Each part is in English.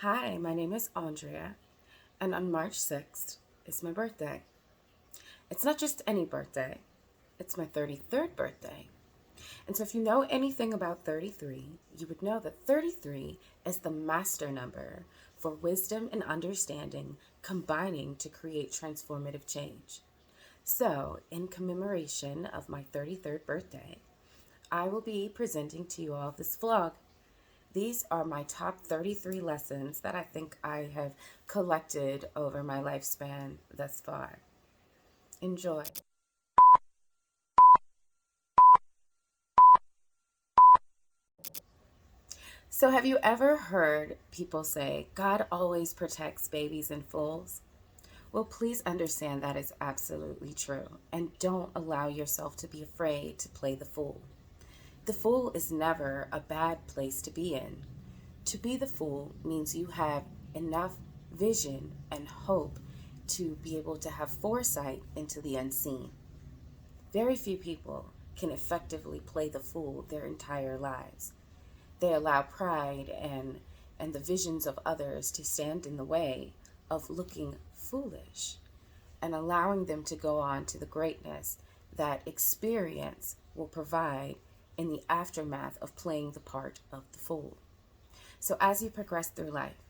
Hi, my name is Andrea, and on March 6th is my birthday. It's not just any birthday, it's my 33rd birthday. And so, if you know anything about 33, you would know that 33 is the master number for wisdom and understanding combining to create transformative change. So, in commemoration of my 33rd birthday, I will be presenting to you all this vlog. These are my top 33 lessons that I think I have collected over my lifespan thus far. Enjoy. So, have you ever heard people say, God always protects babies and fools? Well, please understand that is absolutely true, and don't allow yourself to be afraid to play the fool. The fool is never a bad place to be in. To be the fool means you have enough vision and hope to be able to have foresight into the unseen. Very few people can effectively play the fool their entire lives. They allow pride and the visions of others to stand in the way of looking foolish and allowing them to go on to the greatness that experience will provide in the aftermath of playing the part of the fool. So as you progress through life,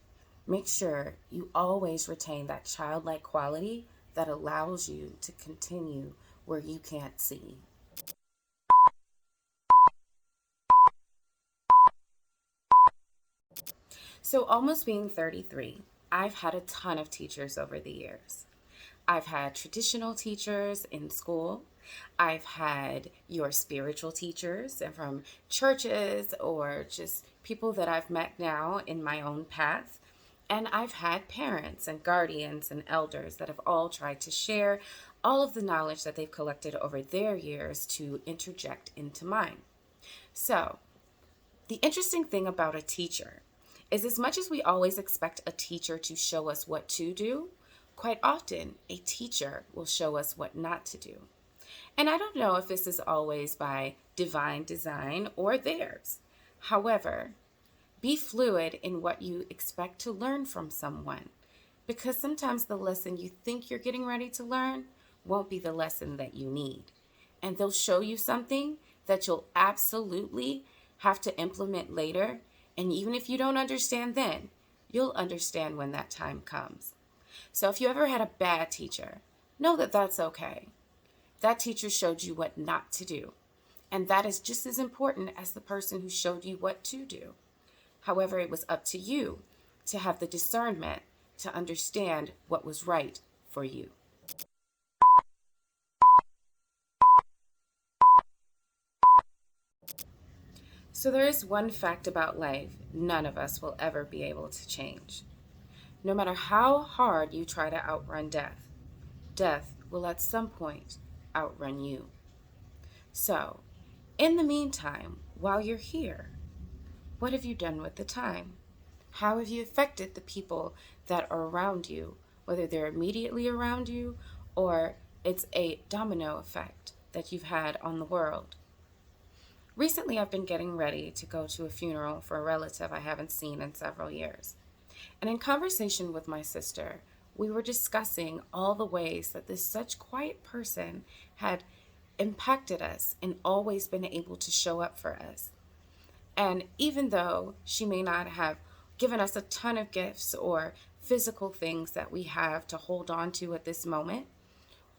make sure you always retain that childlike quality that allows you to continue where you can't see. So, almost being 33, I've had a ton of teachers over the years. I've had traditional teachers in school. I've had your spiritual teachers and from churches or just people that I've met now in my own path. And I've had parents and guardians and elders that have all tried to share all of the knowledge that they've collected over their years to interject into mine. So, the interesting thing about a teacher is as much as we always expect a teacher to show us what to do, quite often a teacher will show us what not to do. And I don't know if this is always by divine design or theirs. However, be fluid in what you expect to learn from someone because sometimes the lesson you think you're getting ready to learn won't be the lesson that you need. And they'll show you something that you'll absolutely have to implement later. And even if you don't understand then, you'll understand when that time comes. So if you ever had a bad teacher, know that that's okay. That teacher showed you what not to do. And that is just as important as the person who showed you what to do. However, it was up to you to have the discernment to understand what was right for you. So, there is one fact about life none of us will ever be able to change. No matter how hard you try to outrun death, death will at some point outrun you. So, in the meantime, while you're here, what have you done with the time? How have you affected the people that are around you, whether they're immediately around you or it's a domino effect that you've had on the world? Recently, I've been getting ready to go to a funeral for a relative I haven't seen in several years. And in conversation with my sister, we were discussing all the ways that this such quiet person had impacted us and always been able to show up for us. And even though she may not have given us a ton of gifts or physical things that we have to hold on to at this moment,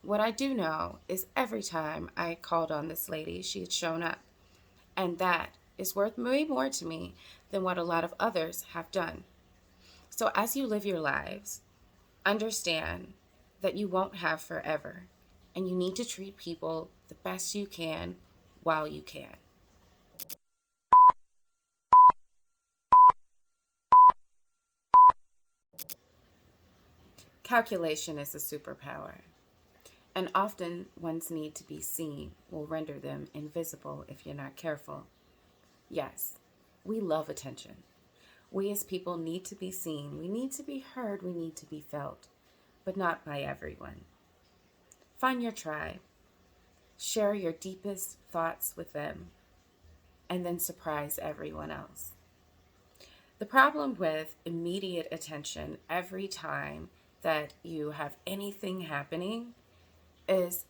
what I do know is every time I called on this lady, she had shown up. And that is worth way more to me than what a lot of others have done. So as you live your lives, understand that you won't have forever, and you need to treat people the best you can while you can. Calculation is a superpower, and often one's need to be seen will render them invisible if you're not careful. Yes, we love attention. We as people need to be seen, we need to be heard, we need to be felt, but not by everyone. Find your tribe, share your deepest thoughts with them, and then surprise everyone else. The problem with immediate attention every time that you have anything happening is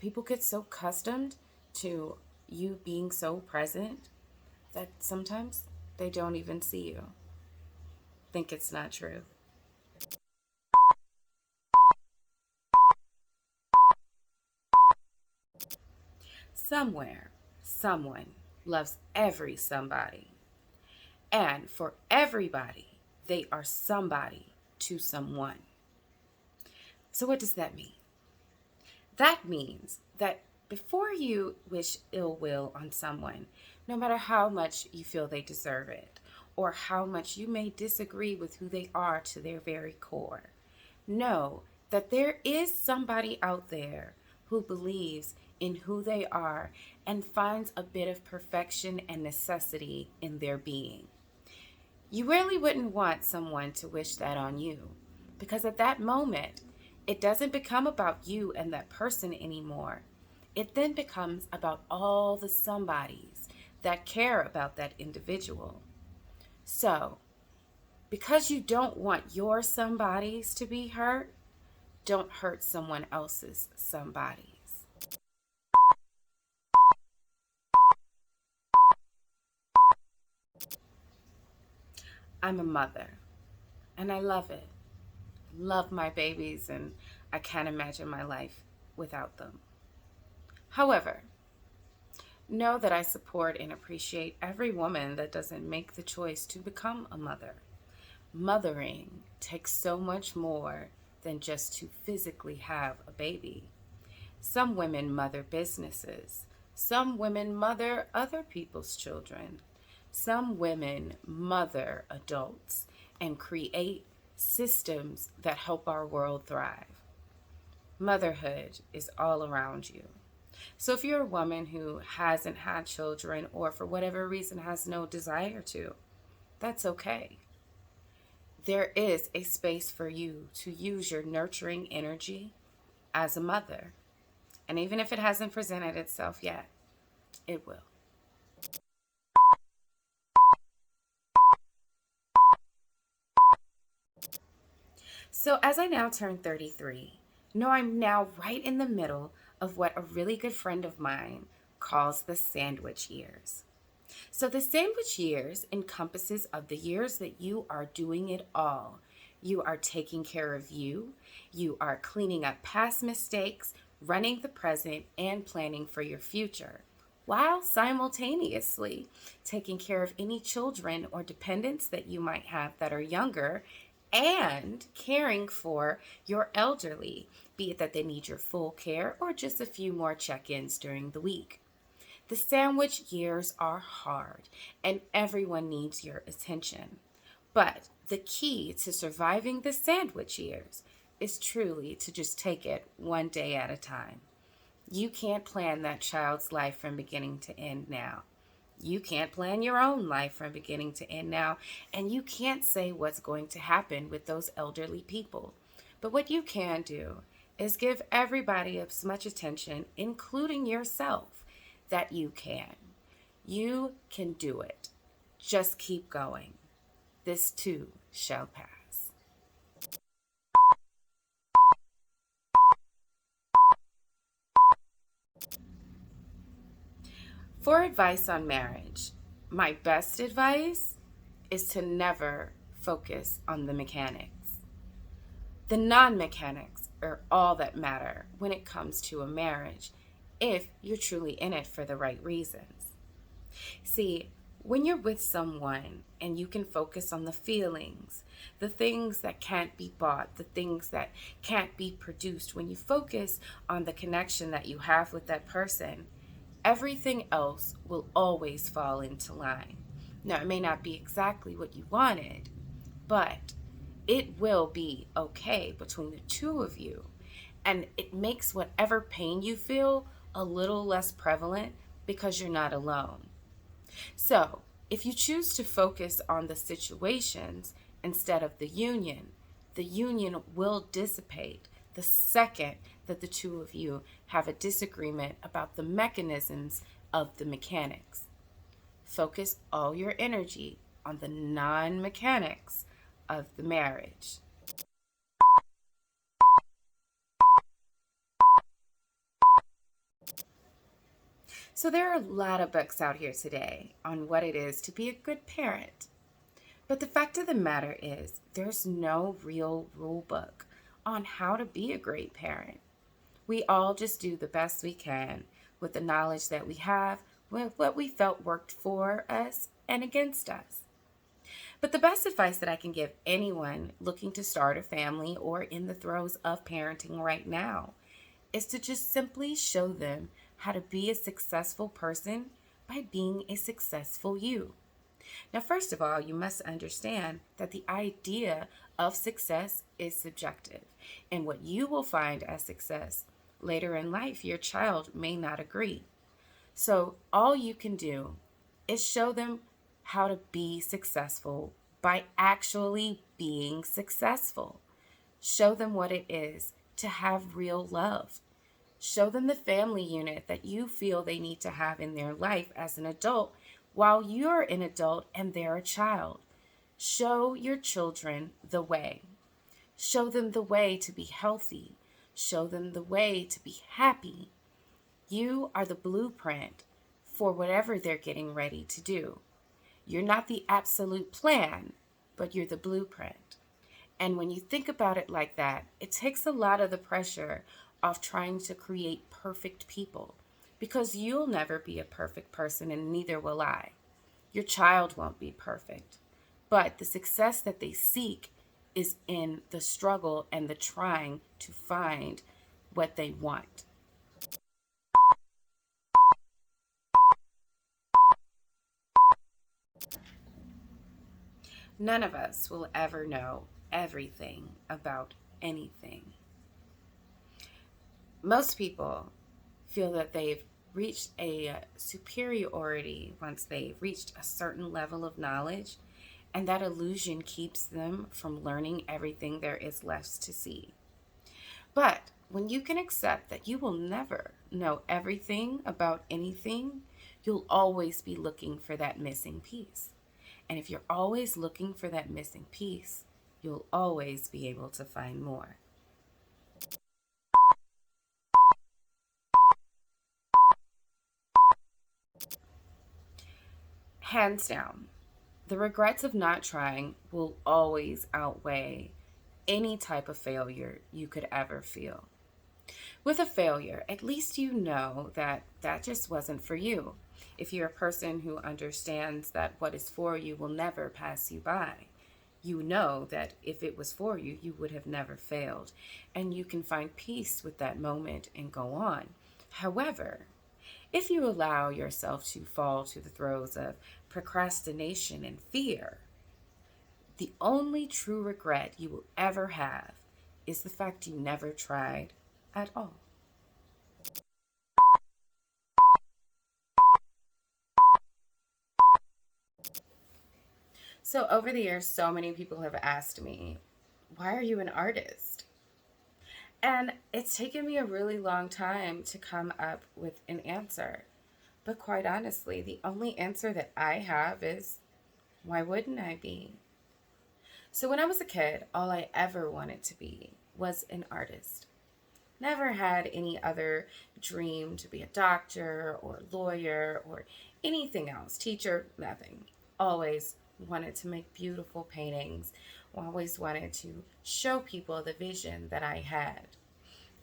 people get so accustomed to you being so present that sometimes they don't even see you. Think it's not true. Somewhere, someone loves every somebody. And for everybody, they are somebody to someone. So, what does that mean? That means that before you wish ill will on someone, no matter how much you feel they deserve it, or how much you may disagree with who they are to their very core, know that there is somebody out there who believes in who they are and finds a bit of perfection and necessity in their being. You really wouldn't want someone to wish that on you, because at that moment, it doesn't become about you and that person anymore. It then becomes about all the somebodies that care about that individual. So, because you don't want your somebodies to be hurt, don't hurt someone else's somebodies. I'm a mother, and I love it. Love my babies, and I can't imagine my life without them. However, know that I support and appreciate every woman that doesn't make the choice to become a mother. Mothering takes so much more than just to physically have a baby. Some women mother businesses. Some women mother other people's children. Some women mother adults and create systems that help our world thrive. Motherhood is all around you. So if you're a woman who hasn't had children or for whatever reason has no desire to, that's okay. There is a space for you to use your nurturing energy as a mother. And even if it hasn't presented itself yet, it will. So as I now turn 33, know I'm now right in the middle of what a really good friend of mine calls the sandwich years. So the sandwich years encompasses of the years that you are doing it all. You are taking care of you. You are cleaning up past mistakes, running the present, and planning for your future, while simultaneously taking care of any children or dependents that you might have that are younger and caring for your elderly, be it that they need your full care or just a few more check-ins during the week. The sandwich years are hard, and everyone needs your attention. But the key to surviving the sandwich years is truly to just take it one day at a time. You can't plan that child's life from beginning to end now. You can't plan your own life from beginning to end now, and you can't say what's going to happen with those elderly people. But what you can do is give everybody as much attention, including yourself, that you can. You can do it. Just keep going. This too shall pass. For advice on marriage, my best advice is to never focus on the mechanics. The non-mechanics are all that matter when it comes to a marriage, if you're truly in it for the right reasons. See, when you're with someone and you can focus on the feelings, the things that can't be bought, the things that can't be produced, when you focus on the connection that you have with that person, everything else will always fall into line. Now, it may not be exactly what you wanted, but it will be okay between the two of you. And it makes whatever pain you feel a little less prevalent because you're not alone. So, if you choose to focus on the situations instead of the union will dissipate the second that the two of you have a disagreement about the mechanisms of the mechanics. Focus all your energy on the non-mechanics of the marriage. So there are a lot of books out here today on what it is to be a good parent. But the fact of the matter is, there's no real rule book on how to be a great parent. We all just do the best we can with the knowledge that we have, with what we felt worked for us and against us. But the best advice that I can give anyone looking to start a family or in the throes of parenting right now is to just simply show them how to be a successful person by being a successful you. Now, first of all, you must understand that the idea of success is subjective, and what you will find as success later in life, your child may not agree. So, all you can do is show them how to be successful by actually being successful. Show them what it is to have real love. Show them the family unit that you feel they need to have in their life as an adult while you're an adult and they're a child. Show your children the way. Show them the way to be healthy. Show them the way to be happy. You are the blueprint for whatever they're getting ready to do. You're not the absolute plan, but you're the blueprint. And when you think about it like that, it takes a lot of the pressure off trying to create perfect people, because you'll never be a perfect person and neither will I. Your child won't be perfect, but the success that they seek is in the struggle and the trying to find what they want. None of us will ever know everything about anything. Most people feel that they've reached a superiority once they've reached a certain level of knowledge, and that illusion keeps them from learning everything there is left to see. But when you can accept that you will never know everything about anything, you'll always be looking for that missing piece. And if you're always looking for that missing piece, you'll always be able to find more. Hands down, the regrets of not trying will always outweigh any type of failure you could ever feel. With a failure, at least you know that that just wasn't for you. If you're a person who understands that what is for you will never pass you by, you know that if it was for you, you would have never failed. And you can find peace with that moment and go on. However, if you allow yourself to fall to the throes of procrastination and fear, the only true regret you will ever have is the fact you never tried at all. So over the years, so many people have asked me, why are you an artist? And it's taken me a really long time to come up with an answer. But quite honestly, the only answer that I have is, why wouldn't I be? So when I was a kid, all I ever wanted to be was an artist. Never had any other dream to be a doctor or lawyer or anything else, teacher, nothing. Always wanted to make beautiful paintings, always wanted to show people the vision that I had.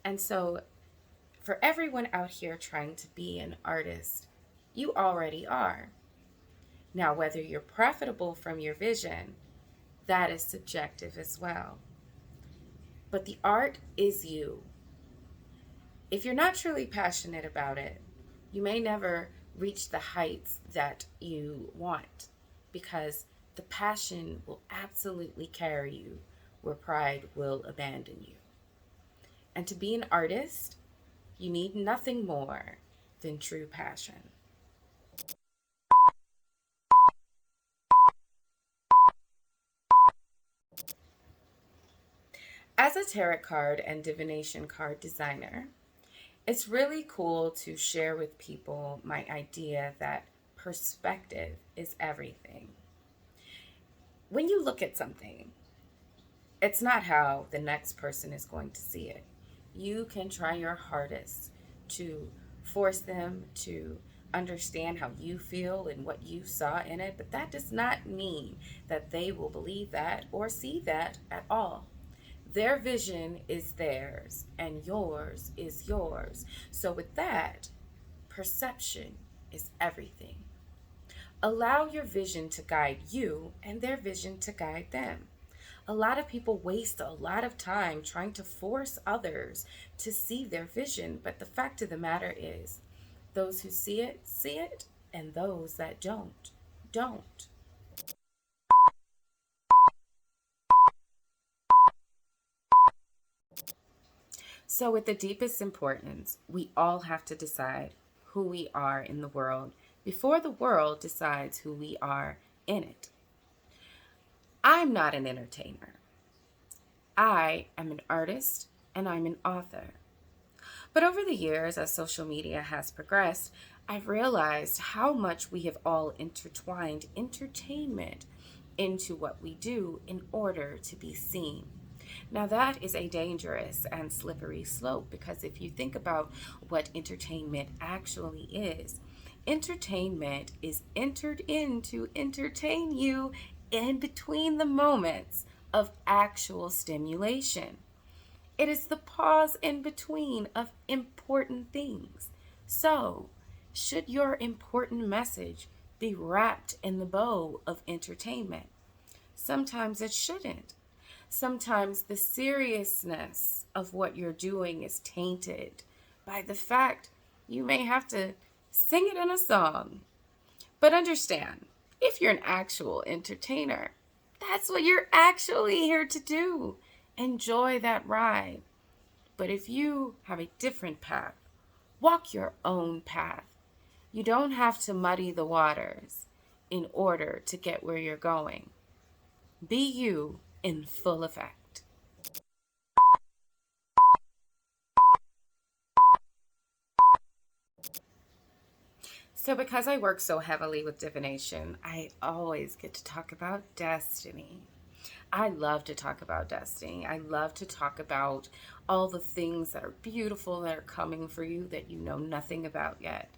And so for everyone out here trying to be an artist, you already are. Now, whether you're profitable from your vision, that is subjective as well. But the art is you. If you're not truly passionate about it, you may never reach the heights that you want, because the passion will absolutely carry you where pride will abandon you. And to be an artist, you need nothing more than true passion. As a tarot card and divination card designer, it's really cool to share with people my idea that perspective is everything. When you look at something, it's not how the next person is going to see it. You can try your hardest to force them to understand how you feel and what you saw in it, but that does not mean that they will believe that or see that at all. Their vision is theirs and yours is yours. So, with that, perception is everything. Allow your vision to guide you and their vision to guide them. A lot of people waste a lot of time trying to force others to see their vision, but the fact of the matter is, those who see it, and those that don't. So, with the deepest importance, we all have to decide who we are in the world before the world decides who we are in it. I'm not an entertainer. I am an artist and I'm an author. But over the years, as social media has progressed, I've realized how much we have all intertwined entertainment into what we do in order to be seen. Now, that is a dangerous and slippery slope because if you think about what entertainment actually is, entertainment is entered in to entertain you in between the moments of actual stimulation. It is the pause in between of important things. So, should your important message be wrapped in the bow of entertainment? Sometimes it shouldn't. Sometimes the seriousness of what you're doing is tainted by the fact you may have to sing it in a song. But understand, if you're an actual entertainer, that's what you're actually here to do. Enjoy that ride. But if you have a different path, walk your own path. You don't have to muddy the waters in order to get where you're going. Be you in full effect. So, because I work so heavily with divination, I always get to talk about destiny. I love to talk about destiny. I love to talk about all the things that are beautiful that are coming for you that you know nothing about yet.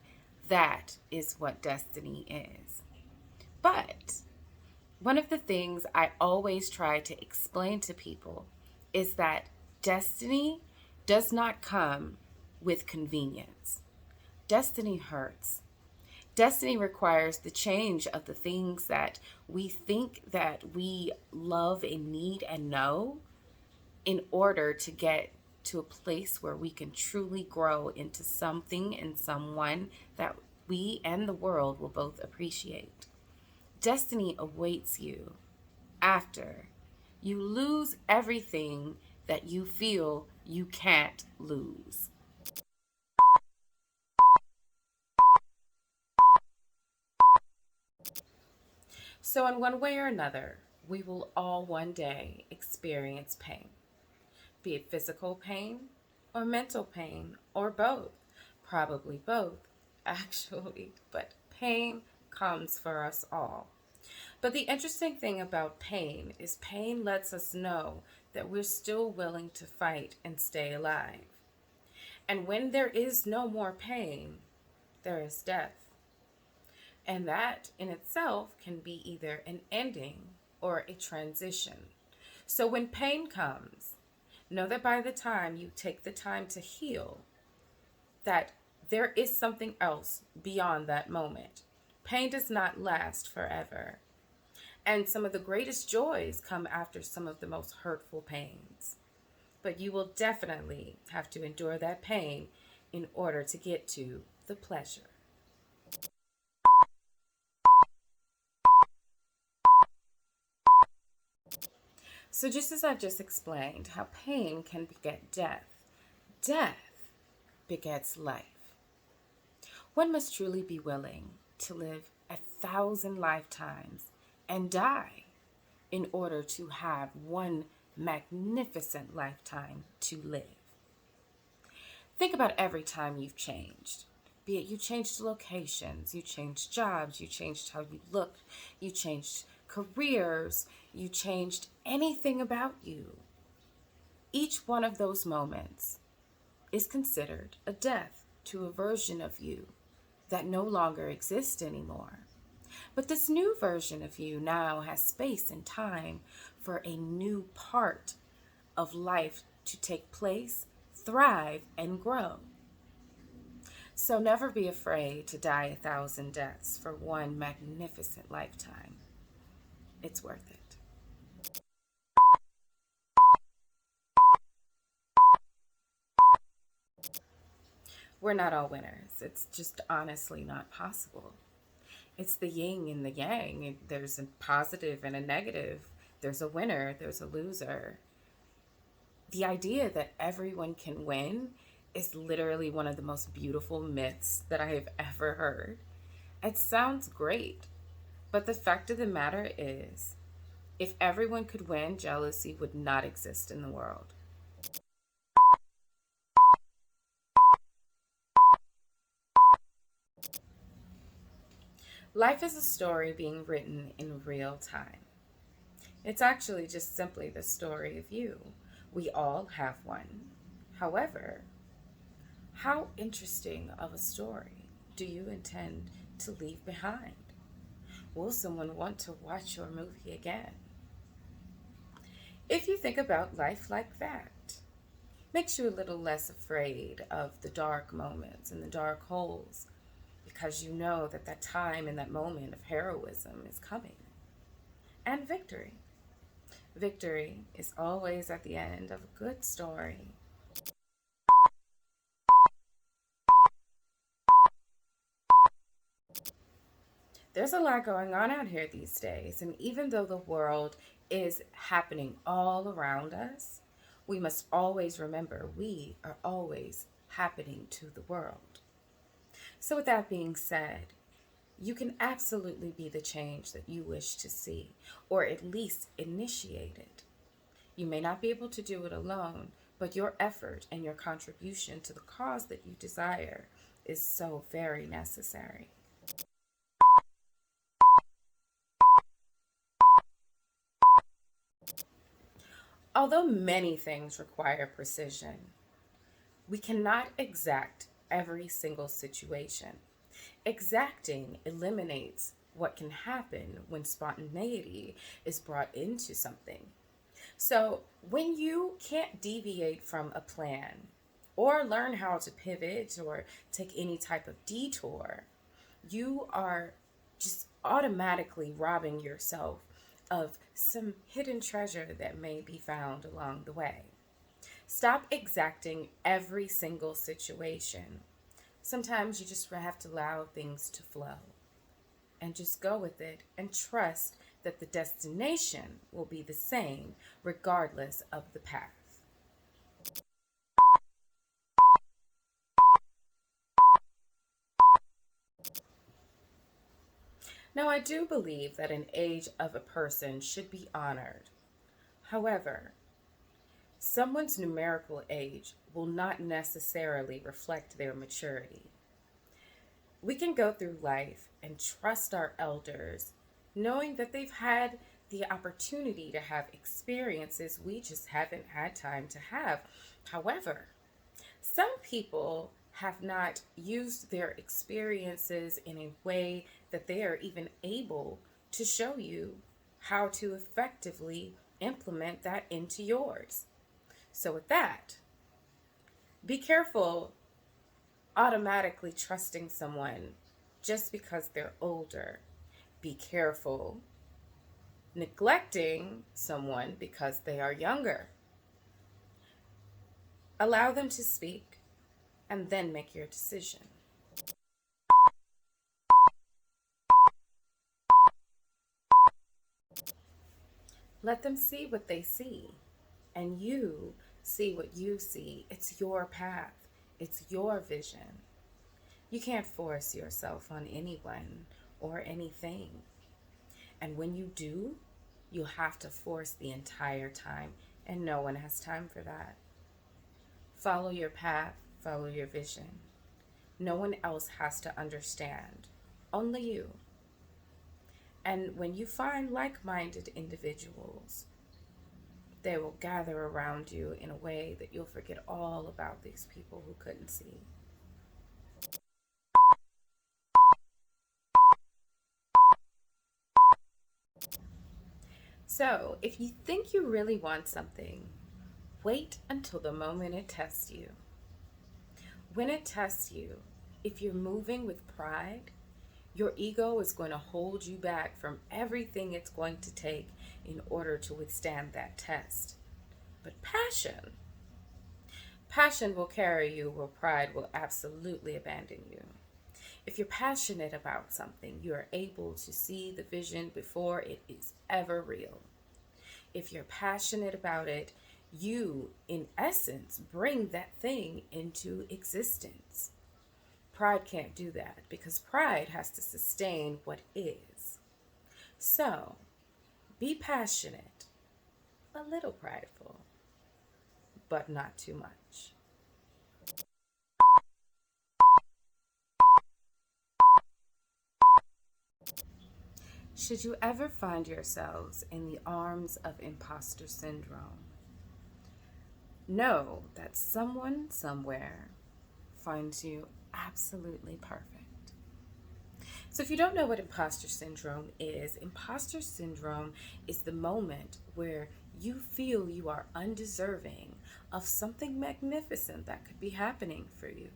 That is what destiny is. But one of the things I always try to explain to people is that destiny does not come with convenience. Destiny hurts. Destiny requires the change of the things that we think that we love and need and know in order to get to a place where we can truly grow into something and someone that we and the world will both appreciate. Destiny awaits you after you lose everything that you feel you can't lose. So, in one way or another, we will all one day experience pain, be it physical pain or mental pain or both. Probably both, actually, but pain comes for us all. But the interesting thing about pain is pain lets us know that we're still willing to fight and stay alive. And when there is no more pain, there is death. And that in itself can be either an ending or a transition. So when pain comes, know that by the time you take the time to heal, that there is something else beyond that moment. Pain does not last forever. And some of the greatest joys come after some of the most hurtful pains. But you will definitely have to endure that pain in order to get to the pleasure. So, just as I've just explained how pain can beget death, death begets life. One must truly be willing to live 1,000 lifetimes and die in order to have one magnificent lifetime to live. Think about every time you've changed. Be it you changed locations, you changed jobs, you changed how you looked, you changed careers, you changed anything about you. Each one of those moments is considered a death to a version of you that no longer exists anymore. But this new version of you now has space and time for a new part of life to take place, thrive, and grow. So never be afraid to die 1,000 deaths for one magnificent lifetime. It's worth it. We're not all winners. It's just honestly not possible. It's the yin and the yang. There's a positive and a negative. There's a winner, there's a loser. The idea that everyone can win is literally one of the most beautiful myths that I have ever heard. It sounds great, but the fact of the matter is, if everyone could win, jealousy would not exist in the world. Life is a story being written in real time. It's actually just simply the story of you. We all have one. However, how interesting of a story do you intend to leave behind? Will someone want to watch your movie again? If you think about life like that, makes you a little less afraid of the dark moments and the dark holes, because you know that that time and that moment of heroism is coming. And victory. Victory is always at the end of a good story. There's a lot going on out here these days, and even though the world is happening all around us, we must always remember we are always happening to the world. So with that being said, you can absolutely be the change that you wish to see, or at least initiate it. You may not be able to do it alone, but your effort and your contribution to the cause that you desire is so very necessary. Although many things require precision, we cannot exact every single situation. Exacting eliminates what can happen when spontaneity is brought into something. So when you can't deviate from a plan or learn how to pivot or take any type of detour, you are just automatically robbing yourself of some hidden treasure that may be found along the way. Stop exacting every single situation. Sometimes you just have to allow things to flow and just go with it and trust that the destination will be the same regardless of the path. Now, I do believe that an age of a person should be honored. However, someone's numerical age will not necessarily reflect their maturity. We can go through life and trust our elders, knowing that they've had the opportunity to have experiences we just haven't had time to have. However, some people have not used their experiences in a way that they are even able to show you how to effectively implement that into yours. So with that, be careful automatically trusting someone just because they're older. Be careful neglecting someone because they are younger. Allow them to speak and then make your decision. Let them see what they see, and you see what you see. It's your path, it's your vision. You can't force yourself on anyone or anything. And when you do, you have to force the entire time, and no one has time for that. Follow your path, follow your vision. No one else has to understand, only you. And when you find like minded individuals, they will gather around you in a way that you'll forget all about these people who couldn't see. So, if you think you really want something, wait until the moment it tests you. When it tests you, if you're moving with pride, your ego is going to hold you back from everything it's going to take in order to withstand that test. But passion will carry you where pride will absolutely abandon you. If you're passionate about something, you are able to see the vision before it is ever real. If you're passionate about it, you, in essence, bring that thing into existence. Pride can't do that because pride has to sustain what is. So, be passionate, a little prideful, but not too much. Should you ever find yourselves in the arms of imposter syndrome, know that someone somewhere finds you absolutely perfect. So, if you don't know what imposter syndrome is the moment where you feel you are undeserving of something magnificent that could be happening for you.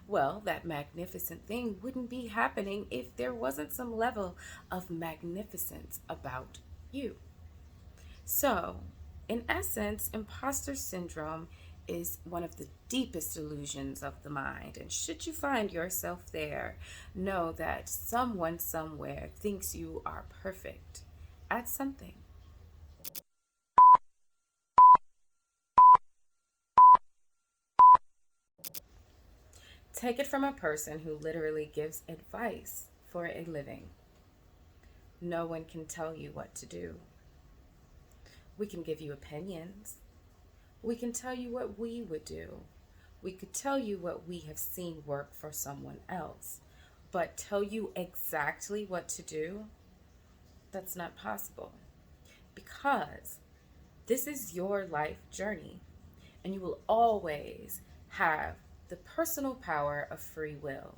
Well, that magnificent thing wouldn't be happening if there wasn't some level of magnificence about you. So, in essence, imposter syndrome is one of the deepest illusions of the mind. And should you find yourself there, know that someone somewhere thinks you are perfect at something. Take it from a person who literally gives advice for a living. No one can tell you what to do. We can give you opinions. We can tell you what we would do. We could tell you what we have seen work for someone else. But tell you exactly what to do, that's not possible. Because this is your life journey, and you will always have the personal power of free will.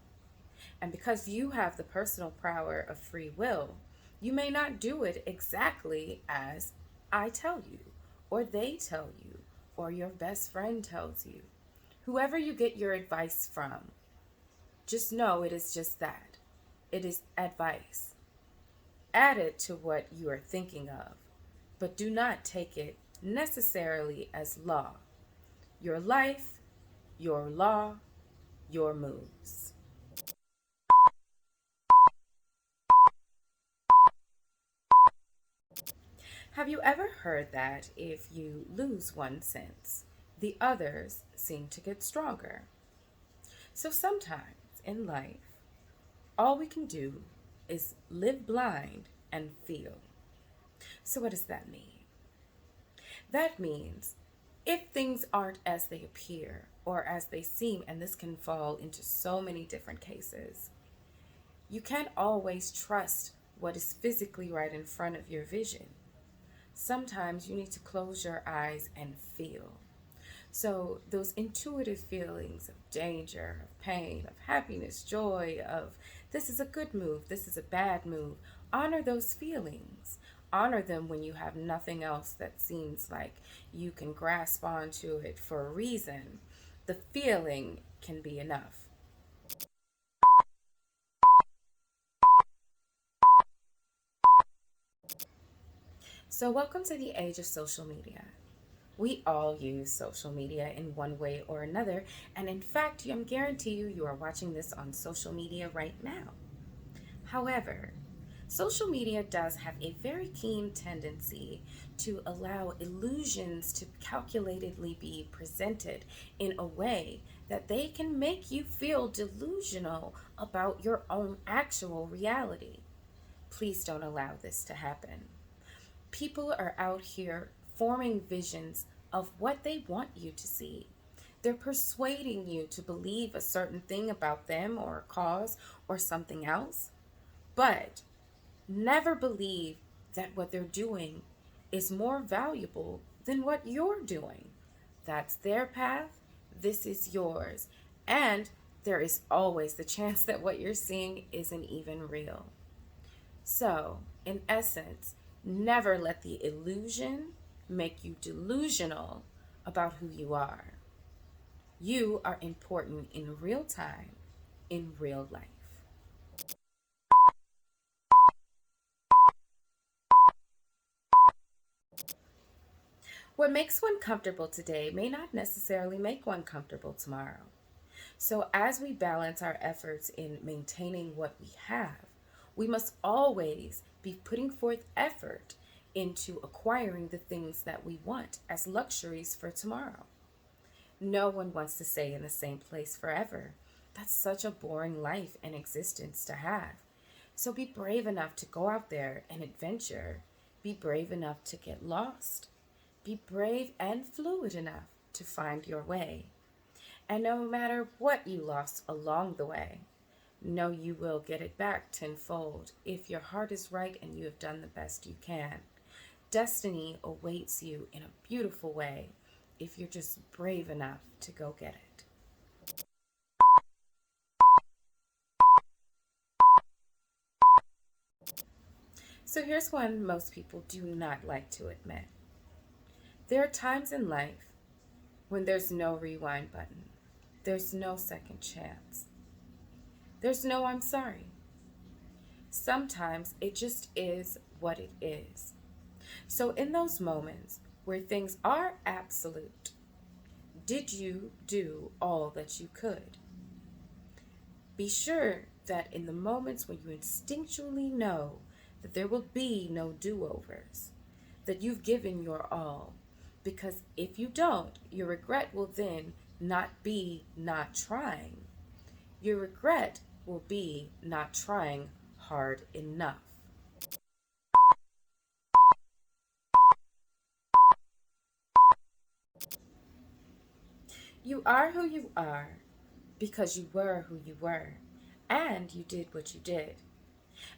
And because you have the personal power of free will, you may not do it exactly as I tell you, or they tell you, or your best friend tells you. Whoever you get your advice from, just know it is just that. It is advice. Add it to what you are thinking of, but do not take it necessarily as law. Your life, your law, your moves. Have you ever heard that if you lose one sense, the others seem to get stronger? So sometimes in life, all we can do is live blind and feel. So, what does that mean? That means if things aren't as they appear or as they seem, and this can fall into so many different cases, you can't always trust what is physically right in front of your vision. Sometimes you need to close your eyes and feel. So, those intuitive feelings of danger, of pain, of happiness, joy, of this is a good move, this is a bad move, honor those feelings. Honor them when you have nothing else that seems like you can grasp onto it for a reason. The feeling can be enough. So, welcome to the age of social media. We all use social media in one way or another, and in fact, I'm guarantee you are watching this on social media right now. However, social media does have a very keen tendency to allow illusions to calculatedly be presented in a way that they can make you feel delusional about your own actual reality. Please don't allow this to happen. People are out here forming visions of what they want you to see. They're persuading you to believe a certain thing about them or a cause or something else. But Never believe that what they're doing is more valuable than what you're doing. That's their path, this is yours. And there is always the chance that what you're seeing isn't even real. So, in essence, never let the illusion make you delusional about who you are. You are important in real time, in real life. What makes one comfortable today may not necessarily make one comfortable tomorrow. So, as we balance our efforts in maintaining what we have, we must always be putting forth effort into acquiring the things that we want as luxuries for tomorrow. No one wants to stay in the same place forever. That's such a boring life and existence to have. So be brave enough to go out there and adventure. Be brave enough to get lost. Be brave and fluid enough to find your way. And no matter what you lost along the way, know you will get it back tenfold if your heart is right and you have done the best you can. Destiny awaits you in a beautiful way if you're just brave enough to go get it. So here's one most people do not like to admit. There are times in life when there's no rewind button. There's no second chance. There's no I'm sorry. Sometimes it just is what it is. So in those moments where things are absolute, did you do all that you could? Be sure that in the moments when you instinctually know that there will be no do-overs, that you've given your all. Because if you don't, your regret will then not be not trying. Your regret will be not trying hard enough. You are who you are because you were who you were and you did what you did.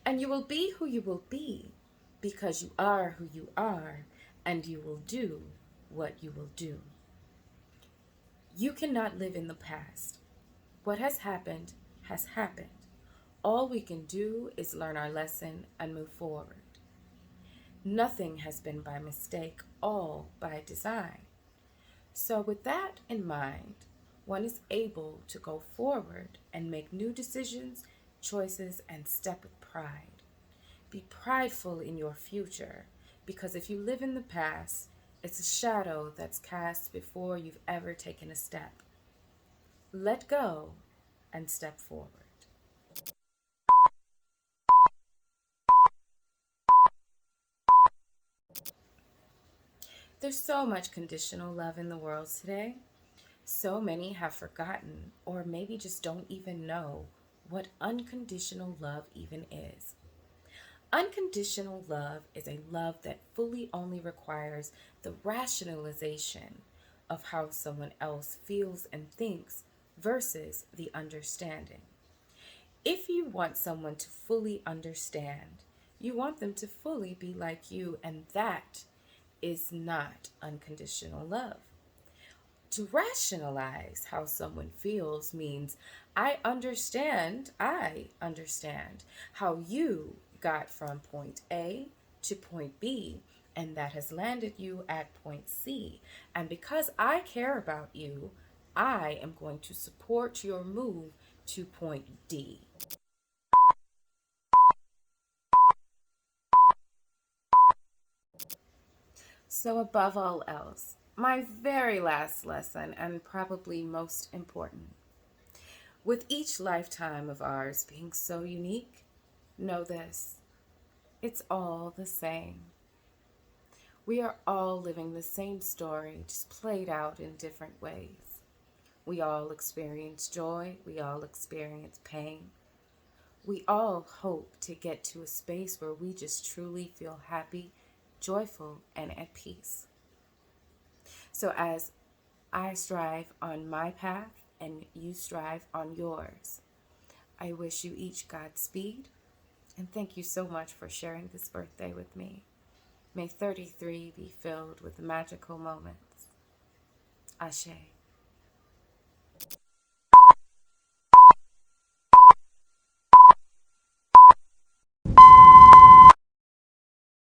And you will be who you will be because you are who you are and you will do what you will do. You cannot live in the past. What has happened has happened. All we can do is learn our lesson and move forward. Nothing has been by mistake, all by design. So, with that in mind, one is able to go forward and make new decisions, choices, and step with pride. Be prideful in your future, because if you live in the past, it's a shadow that's cast before you've ever taken a step. Let go and step forward. There's so much conditional love in the world today. So many have forgotten, or maybe just don't even know, what unconditional love even is. Unconditional love is a love that fully only requires the rationalization of how someone else feels and thinks versus the understanding. If you want someone to fully understand, you want them to fully be like you, and that is not unconditional love. To rationalize how someone feels means I understand how you got from point A to point B, and that has landed you at point C. And because I care about you, I am going to support your move to point D. So, above all else, my very last lesson, and probably most important, with each lifetime of ours being so unique, know this: it's all the same. We are all living the same story, just played out in different ways. We all experience joy, we all experience pain. We all hope to get to a space where we just truly feel happy, joyful, and at peace. So, as I strive on my path and you strive on yours, I wish you each Godspeed. And thank you so much for sharing this birthday with me. May 33 be filled with magical moments. Ashe.